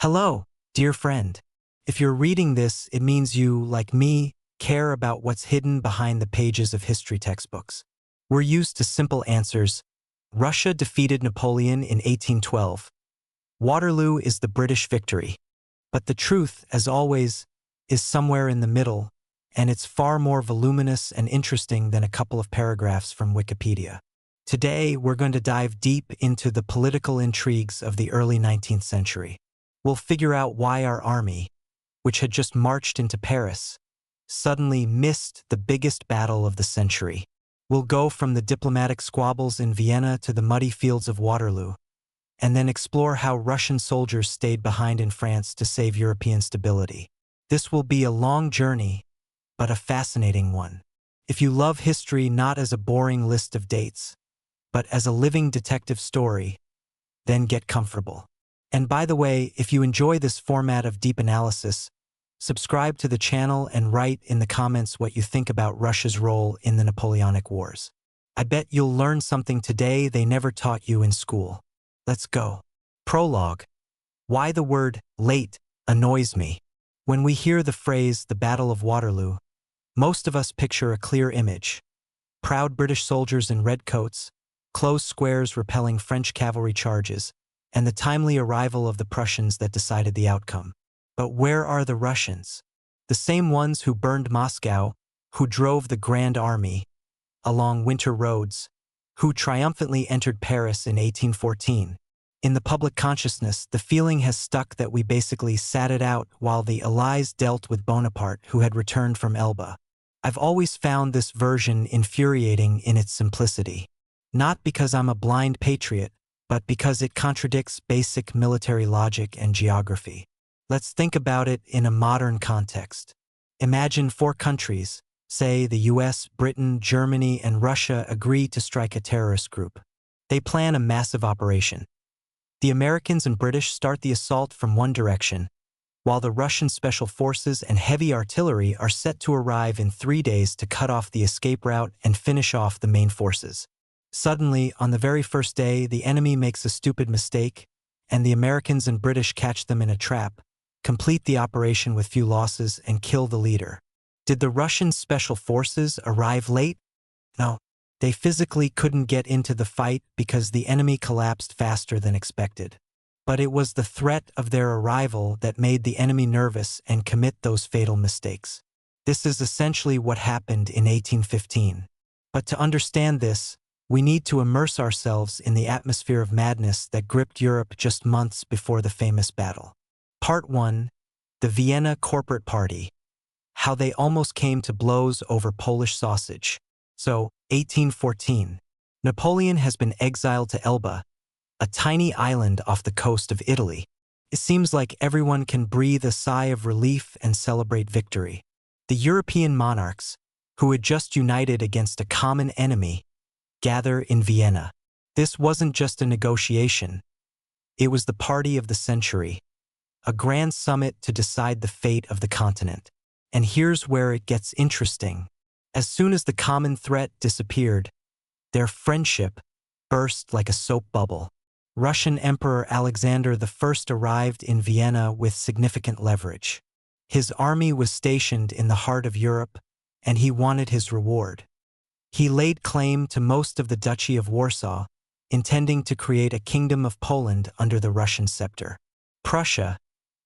Hello, dear friend. If you're reading this, it means you, like me, care about what's hidden behind the pages of history textbooks. We're used to simple answers. Russia defeated Napoleon in 1812. Waterloo is the British victory. But the truth, as always, is somewhere in the middle, and it's far more voluminous and interesting than a couple of paragraphs from Wikipedia. Today, we're going to dive deep into the political intrigues of the early 19th century. We'll figure out why our army, which had just marched into Paris, suddenly missed the biggest battle of the century. We'll go from the diplomatic squabbles in Vienna to the muddy fields of Waterloo, and then explore how Russian soldiers stayed behind in France to save European stability. This will be a long journey, but a fascinating one. If you love history not as a boring list of dates, but as a living detective story, then get comfortable. And by the way, if you enjoy this format of deep analysis, subscribe to the channel and write in the comments what you think about Russia's role in the Napoleonic Wars. I bet you'll learn something today they never taught you in school. Let's go. Prologue. Why the word late annoys me. When we hear the phrase the Battle of Waterloo, most of us picture a clear image. Proud British soldiers in red coats, closed squares repelling French cavalry charges, and the timely arrival of the Prussians that decided the outcome. But where are the Russians? The same ones who burned Moscow, who drove the Grand Army along winter roads, who triumphantly entered Paris in 1814. In the public consciousness, the feeling has stuck that we basically sat it out while the Allies dealt with Bonaparte, who had returned from Elba. I've always found this version infuriating in its simplicity. Not because I'm a blind patriot, but because it contradicts basic military logic and geography. Let's think about it in a modern context. Imagine 4 countries, say the US, Britain, Germany, and Russia, agree to strike a terrorist group. They plan a massive operation. The Americans and British start the assault from one direction, while the Russian special forces and heavy artillery are set to arrive in 3 days to cut off the escape route and finish off the main forces. Suddenly, on the very first day, the enemy makes a stupid mistake, and the Americans and British catch them in a trap, complete the operation with few losses, and kill the leader. Did the Russian special forces arrive late? No. They physically couldn't get into the fight because the enemy collapsed faster than expected. But it was the threat of their arrival that made the enemy nervous and commit those fatal mistakes. This is essentially what happened in 1815. But to understand this, we need to immerse ourselves in the atmosphere of madness that gripped Europe just months before the famous battle. Part 1. The Vienna Corporate Party. How they almost came to blows over Polish sausage. So, 1814. Napoleon has been exiled to Elba, a tiny island off the coast of Italy. It seems like everyone can breathe a sigh of relief and celebrate victory. The European monarchs, who had just united against a common enemy, gather in Vienna. This wasn't just a negotiation. It was the party of the century, a grand summit to decide the fate of the continent. And here's where it gets interesting. As soon as the common threat disappeared, their friendship burst like a soap bubble. Russian Emperor Alexander I arrived in Vienna with significant leverage. His army was stationed in the heart of Europe, and he wanted his reward. He laid claim to most of the Duchy of Warsaw, intending to create a kingdom of Poland under the Russian scepter. Prussia,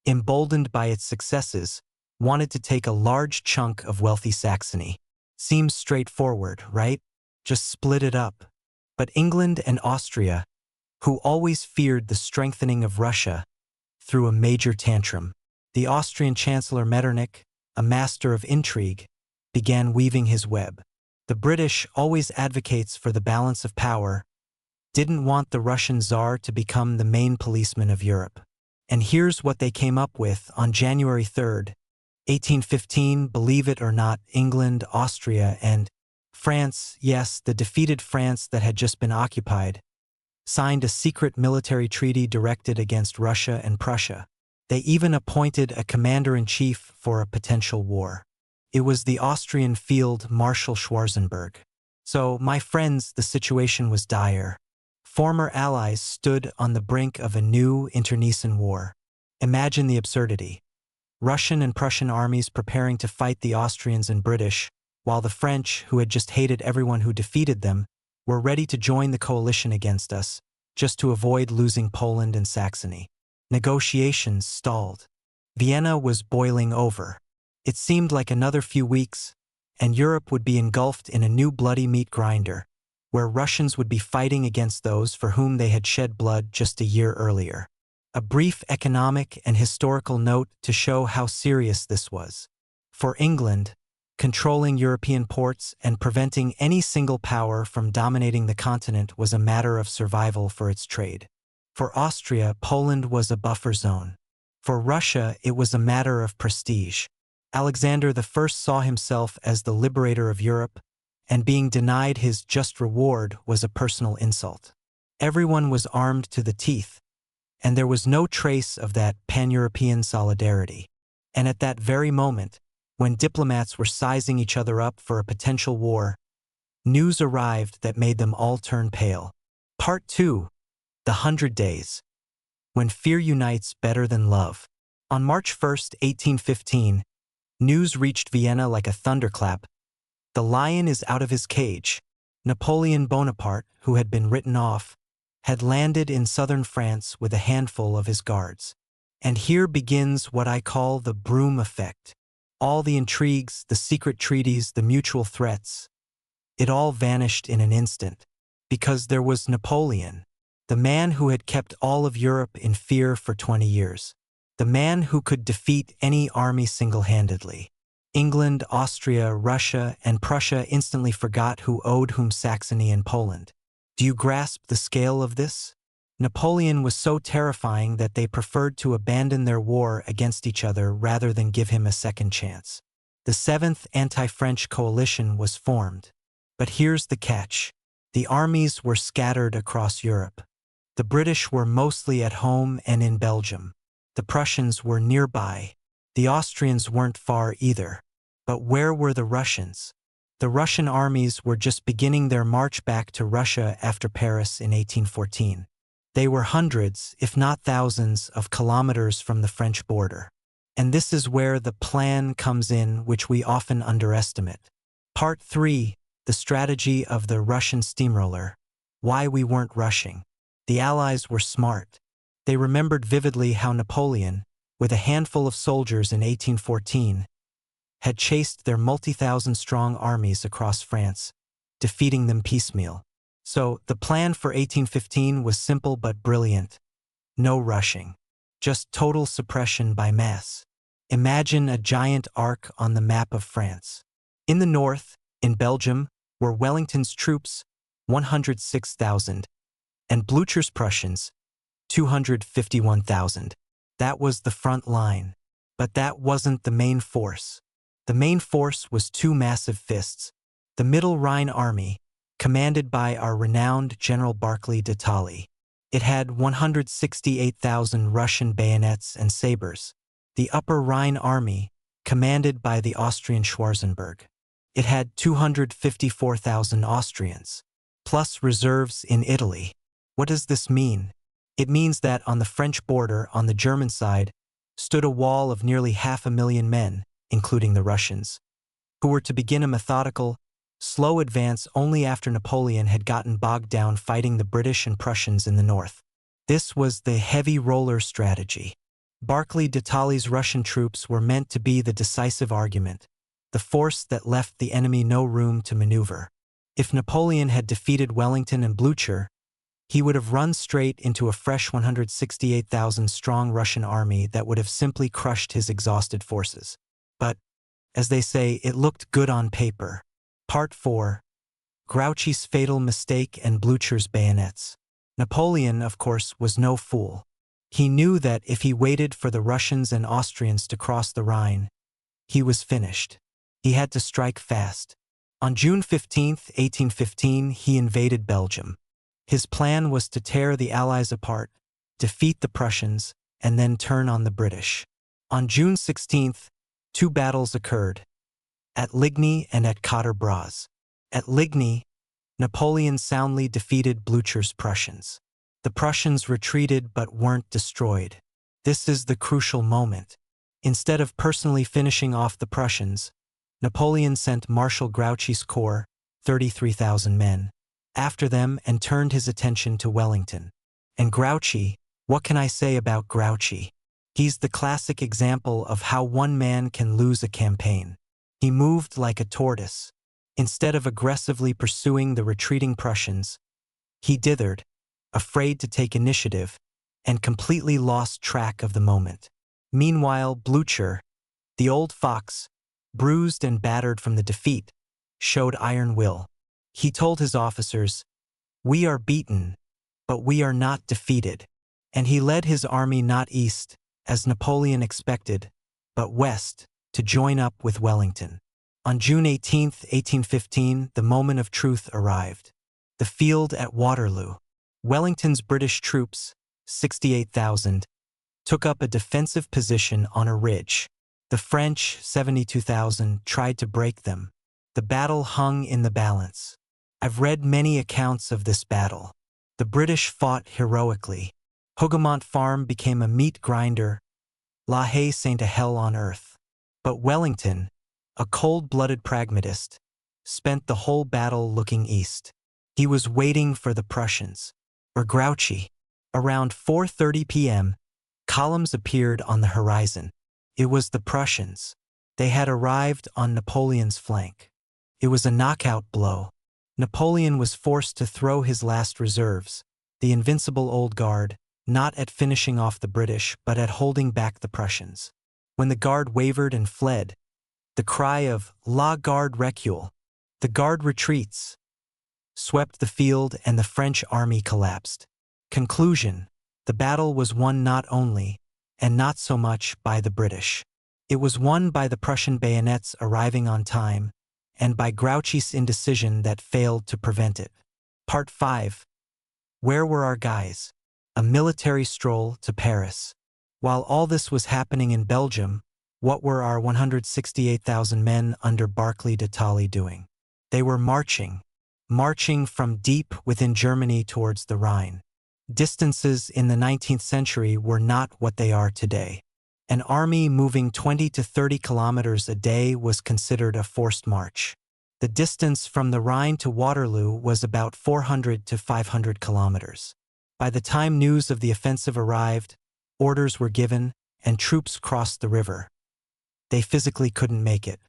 emboldened by its successes, wanted to take a large chunk of wealthy Saxony. Seems straightforward, right? Just split it up. But England and Austria, who always feared the strengthening of Russia, threw a major tantrum. The Austrian Chancellor Metternich, a master of intrigue, began weaving his web. The British, always advocates for the balance of power, didn't want the Russian Tsar to become the main policeman of Europe. And here's what they came up with on January 3rd, 1815, believe it or not, England, Austria, and France, yes, the defeated France that had just been occupied, signed a secret military treaty directed against Russia and Prussia. They even appointed a commander-in-chief for a potential war. It was the Austrian Field Marshal Schwarzenberg. So, my friends, the situation was dire. Former allies stood on the brink of a new internecine war. Imagine the absurdity. Russian and Prussian armies preparing to fight the Austrians and British, while the French, who had just hated everyone who defeated them, were ready to join the coalition against us, just to avoid losing Poland and Saxony. Negotiations stalled. Vienna was boiling over. It seemed like another few weeks, and Europe would be engulfed in a new bloody meat grinder, where Russians would be fighting against those for whom they had shed blood just a year earlier. A brief economic and historical note to show how serious this was. For England, controlling European ports and preventing any single power from dominating the continent was a matter of survival for its trade. For Austria, Poland was a buffer zone. For Russia, it was a matter of prestige. Alexander I saw himself as the liberator of Europe, and being denied his just reward was a personal insult. Everyone was armed to the teeth, and there was no trace of that pan-European solidarity. And at that very moment, when diplomats were sizing each other up for a potential war, news arrived that made them all turn pale. Part 2. The 100 Days. When Fear Unites Better Than Love. On March 1, 1815, news reached Vienna like a thunderclap. The lion is out of his cage. Napoleon Bonaparte, who had been written off, had landed in southern France with a handful of his guards. And here begins what I call the broom effect. All the intrigues, the secret treaties, the mutual threats, it all vanished in an instant. Because there was Napoleon, the man who had kept all of Europe in fear for 20 years. The man who could defeat any army single-handedly. England, Austria, Russia, and Prussia instantly forgot who owed whom Saxony and Poland. Do you grasp the scale of this? Napoleon was so terrifying that they preferred to abandon their war against each other rather than give him a second chance. The 7th Anti-French Coalition was formed. But here's the catch. The armies were scattered across Europe. The British were mostly at home and in Belgium. The Prussians were nearby. The Austrians weren't far either. But where were the Russians? The Russian armies were just beginning their march back to Russia after Paris in 1814. They were hundreds, if not thousands, of kilometers from the French border. And this is where the plan comes in, which we often underestimate. Part 3. The strategy of the Russian steamroller. Why we weren't rushing. The Allies were smart. They remembered vividly how Napoleon, with a handful of soldiers in 1814, had chased their multi-thousand-strong armies across France, defeating them piecemeal. So, the plan for 1815 was simple but brilliant. No rushing. Just total suppression by mass. Imagine a giant arc on the map of France. In the north, in Belgium, were Wellington's troops, 106,000, and Blücher's Prussians, 251,000. That was the front line. But that wasn't the main force. The main force was two massive fists. The Middle Rhine Army, commanded by our renowned General Barclay de Tolly. It had 168,000 Russian bayonets and sabers. The Upper Rhine Army, commanded by the Austrian Schwarzenberg. It had 254,000 Austrians, plus reserves in Italy. What does this mean? It means that on the French border, on the German side, stood a wall of nearly 500,000 men, including the Russians, who were to begin a methodical, slow advance only after Napoleon had gotten bogged down fighting the British and Prussians in the north. This was the heavy roller strategy. Barclay de Tolly's Russian troops were meant to be the decisive argument, the force that left the enemy no room to maneuver. If Napoleon had defeated Wellington and Blücher, he would have run straight into a fresh 168,000-strong Russian army that would have simply crushed his exhausted forces. But, as they say, it looked good on paper. Part 4. Grouchy's fatal mistake and Blücher's bayonets. Napoleon, of course, was no fool. He knew that if he waited for the Russians and Austrians to cross the Rhine, he was finished. He had to strike fast. On June 15, 1815, he invaded Belgium. His plan was to tear the Allies apart, defeat the Prussians, and then turn on the British. On June 16, two battles occurred, at Ligny and at Quatre Bras. At Ligny, Napoleon soundly defeated Blücher's Prussians. The Prussians retreated but weren't destroyed. This is the crucial moment. Instead of personally finishing off the Prussians, Napoleon sent Marshal Grouchy's corps, 33,000 men, after them and turned his attention to Wellington. And Grouchy, what can I say about Grouchy? He's the classic example of how one man can lose a campaign. He moved like a tortoise. Instead of aggressively pursuing the retreating Prussians, he dithered, afraid to take initiative, and completely lost track of the moment. Meanwhile, Blücher, the old fox, bruised and battered from the defeat, showed iron will. He told his officers, "We are beaten, but we are not defeated." And he led his army not east, as Napoleon expected, but west, to join up with Wellington. On June 18, 1815, the moment of truth arrived. The field at Waterloo. Wellington's British troops, 68,000, took up a defensive position on a ridge. The French, 72,000, tried to break them. The battle hung in the balance. I've read many accounts of this battle. The British fought heroically. Hougoumont Farm became a meat grinder, La Haye Saint a hell on earth. But Wellington, a cold-blooded pragmatist, spent the whole battle looking east. He was waiting for the Prussians, or Grouchy. Around 4:30 p.m., columns appeared on the horizon. It was the Prussians. They had arrived on Napoleon's flank. It was a knockout blow. Napoleon was forced to throw his last reserves, the invincible Old Guard, not at finishing off the British, but at holding back the Prussians. When the Guard wavered and fled, the cry of "La Garde recule," the Guard retreats, swept the field and the French army collapsed. Conclusion: the battle was won not only, and not so much, by the British. It was won by the Prussian bayonets arriving on time, and by Grouchy's indecision that failed to prevent it. Part 5. Where were our guys? A military stroll to Paris. While all this was happening in Belgium, what were our 168,000 men under Barclay de Tolly doing? They were marching from deep within Germany towards the Rhine. Distances in the 19th century were not what they are today. An army moving 20 to 30 kilometers a day was considered a forced march. The distance from the Rhine to Waterloo was about 400 to 500 kilometers. By the time news of the offensive arrived, orders were given, and troops crossed the river. They physically couldn't make it.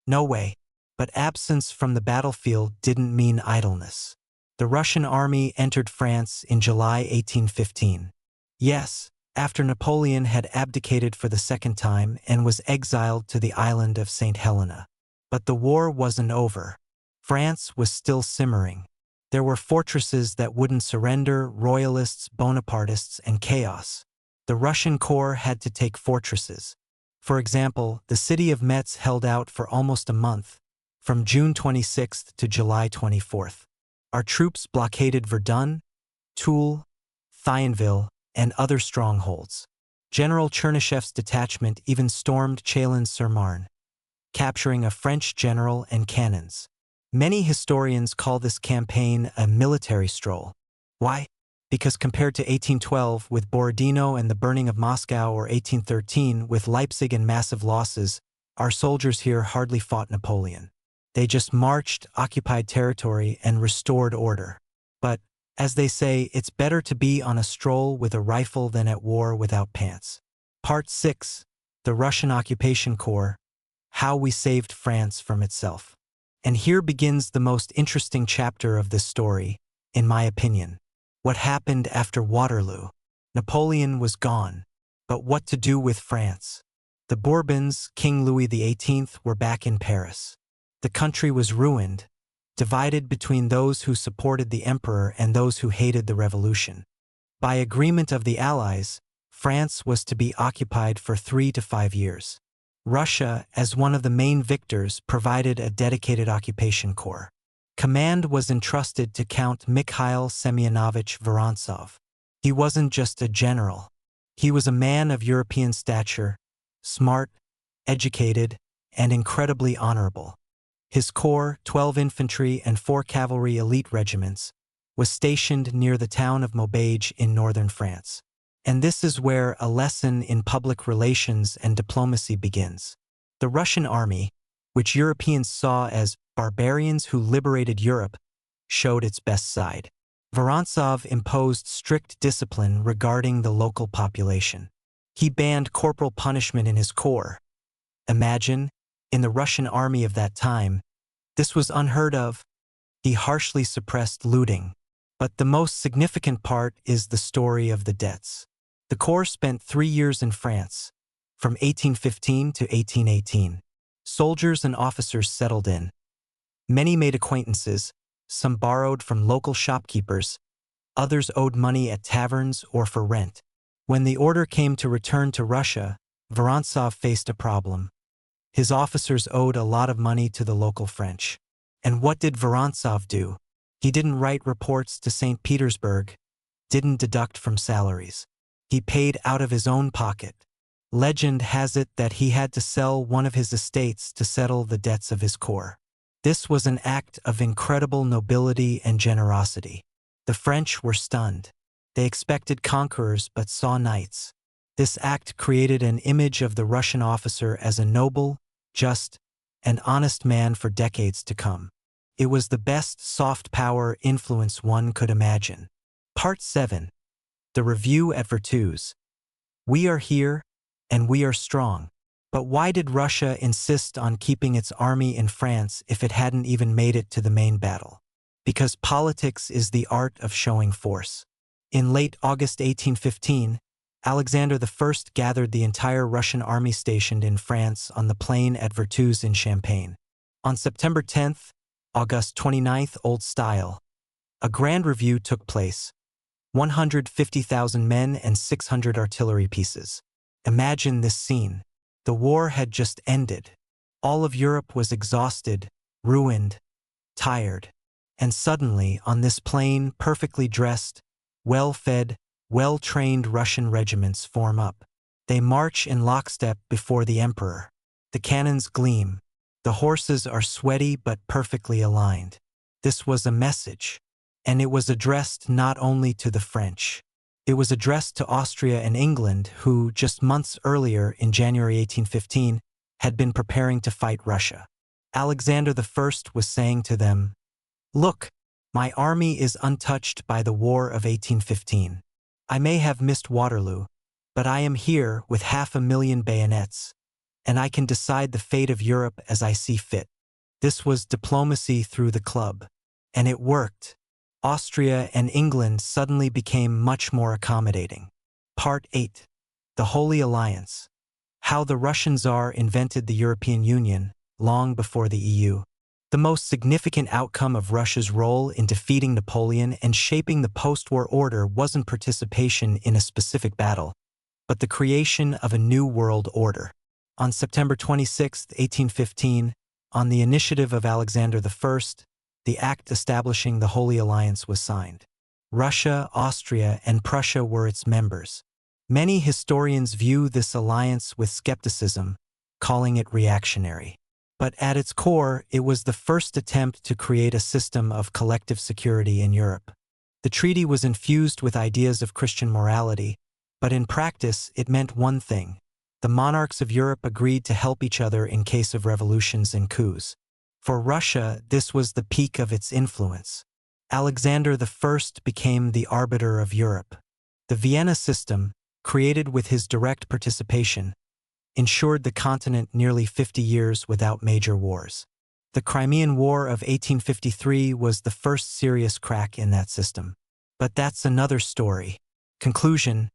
No way. But absence from the battlefield didn't mean idleness. The Russian army entered France in July 1815. Yes, after Napoleon had abdicated for the second time and was exiled to the island of St. Helena. But the war wasn't over. France was still simmering. There were fortresses that wouldn't surrender, royalists, Bonapartists, and chaos. The Russian corps had to take fortresses. For example, the city of Metz held out for almost a month, from June 26 to July 24. Our troops blockaded Verdun, Toul, Thionville, and other strongholds. General Chernyshev's detachment even stormed Chalons-sur-Marne, capturing a French general and cannons. Many historians call this campaign a military stroll. Why? Because compared to 1812 with Borodino and the burning of Moscow, or 1813 with Leipzig and massive losses, our soldiers here hardly fought Napoleon. They just marched, occupied territory, and restored order. But, as they say, it's better to be on a stroll with a rifle than at war without pants. Part 6. The Russian Occupation Corps. How we saved France from itself. And here begins the most interesting chapter of this story, in my opinion. What happened after Waterloo? Napoleon was gone. But what to do with France? The Bourbons, King Louis XVIII, were back in Paris. The country was ruined, divided between those who supported the emperor and those who hated the revolution. By agreement of the Allies, France was to be occupied for 3 to 5 years. Russia, as one of the main victors, provided a dedicated occupation corps. Command was entrusted to Count Mikhail Semyonovich Vorontsov. He wasn't just a general. He was a man of European stature, smart, educated, and incredibly honorable. His corps, 12 infantry and 4 cavalry elite regiments, was stationed near the town of Maubeuge in northern France. And this is where a lesson in public relations and diplomacy begins. The Russian army, which Europeans saw as barbarians who liberated Europe, showed its best side. Vorontsov imposed strict discipline regarding the local population. He banned corporal punishment in his corps. Imagine, in the Russian army of that time, this was unheard of. He harshly suppressed looting. But the most significant part is the story of the debts. The corps spent 3 years in France, from 1815 to 1818. Soldiers and officers settled in. Many made acquaintances, some borrowed from local shopkeepers, others owed money at taverns or for rent. When the order came to return to Russia, Vorontsov faced a problem. His officers owed a lot of money to the local French. And what did Vorontsov do? He didn't write reports to St. Petersburg, didn't deduct from salaries. He paid out of his own pocket. Legend has it that he had to sell one of his estates to settle the debts of his corps. This was an act of incredible nobility and generosity. The French were stunned. They expected conquerors but saw knights. This act created an image of the Russian officer as a noble, just, and honest man for decades to come. It was the best soft power influence one could imagine. Part 7. The Review at Vertus. We are here, and we are strong. But why did Russia insist on keeping its army in France if it hadn't even made it to the main battle? Because politics is the art of showing force. In late August 1815, Alexander I gathered the entire Russian army stationed in France on the plain at Vertus in Champagne. On September 10th, August 29th Old Style, a grand review took place. 150,000 men and 600 artillery pieces. Imagine this scene. The war had just ended. All of Europe was exhausted, ruined, tired. And suddenly, on this plain, perfectly dressed, well-fed, well-trained Russian regiments form up. They march in lockstep before the emperor. The cannons gleam. The horses are sweaty but perfectly aligned. This was a message. And it was addressed not only to the French. It was addressed to Austria and England, who, just months earlier, in January 1815, had been preparing to fight Russia. Alexander I was saying to them, "Look, my army is untouched by the War of 1815. I may have missed Waterloo, but I am here with 500,000 bayonets, and I can decide the fate of Europe as I see fit." This was diplomacy through the club, and it worked. Austria and England suddenly became much more accommodating. Part 8. The Holy Alliance. How the Russian Tsar invented the European Union, long before the EU. The most significant outcome of Russia's role in defeating Napoleon and shaping the post-war order wasn't participation in a specific battle, but the creation of a new world order. On September 26, 1815, on the initiative of Alexander I, the act establishing the Holy Alliance was signed. Russia, Austria, and Prussia were its members. Many historians view this alliance with skepticism, calling it reactionary. But at its core, it was the first attempt to create a system of collective security in Europe. The treaty was infused with ideas of Christian morality, but in practice it meant one thing. The monarchs of Europe agreed to help each other in case of revolutions and coups. For Russia, this was the peak of its influence. Alexander I became the arbiter of Europe. The Vienna system, created with his direct participation, ensured the continent nearly 50 years without major wars. The Crimean War of 1853 was the first serious crack in that system. But that's another story. Conclusion: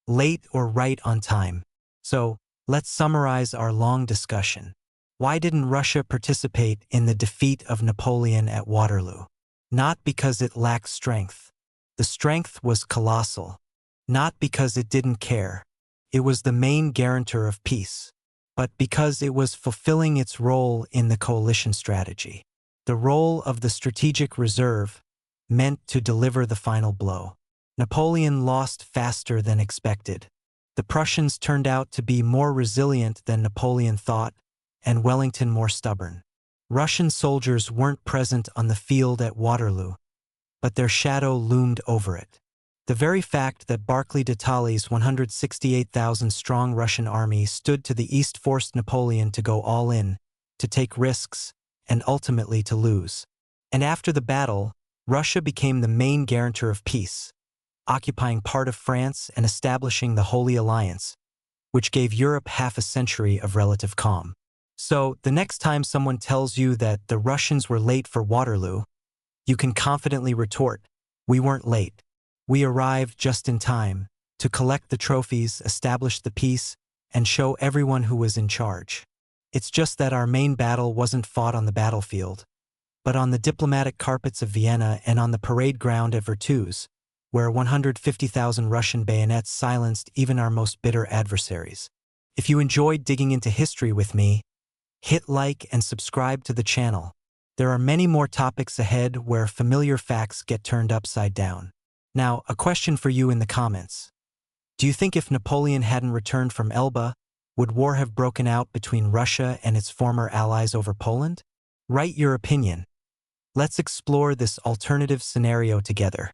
late or right on time. So, let's summarize our long discussion. Why didn't Russia participate in the defeat of Napoleon at Waterloo? Not because it lacked strength. The strength was colossal. Not because it didn't care. It was the main guarantor of peace. But because it was fulfilling its role in the coalition strategy. The role of the strategic reserve, meant to deliver the final blow. Napoleon lost faster than expected. The Prussians turned out to be more resilient than Napoleon thought, and Wellington more stubborn. Russian soldiers weren't present on the field at Waterloo, but their shadow loomed over it. The very fact that Barclay de Tolly's 168,000-strong Russian army stood to the east forced Napoleon to go all in, to take risks, and ultimately to lose. And after the battle, Russia became the main guarantor of peace, occupying part of France and establishing the Holy Alliance, which gave Europe half a century of relative calm. So, the next time someone tells you that the Russians were late for Waterloo, you can confidently retort, "We weren't late. We arrived just in time to collect the trophies, establish the peace, and show everyone who was in charge." It's just that our main battle wasn't fought on the battlefield, but on the diplomatic carpets of Vienna and on the parade ground at Vertus, where 150,000 Russian bayonets silenced even our most bitter adversaries. If you enjoyed digging into history with me, hit like and subscribe to the channel. There are many more topics ahead where familiar facts get turned upside down. Now, a question for you in the comments. Do you think if Napoleon hadn't returned from Elba, would war have broken out between Russia and its former allies over Poland? Write your opinion. Let's explore this alternative scenario together.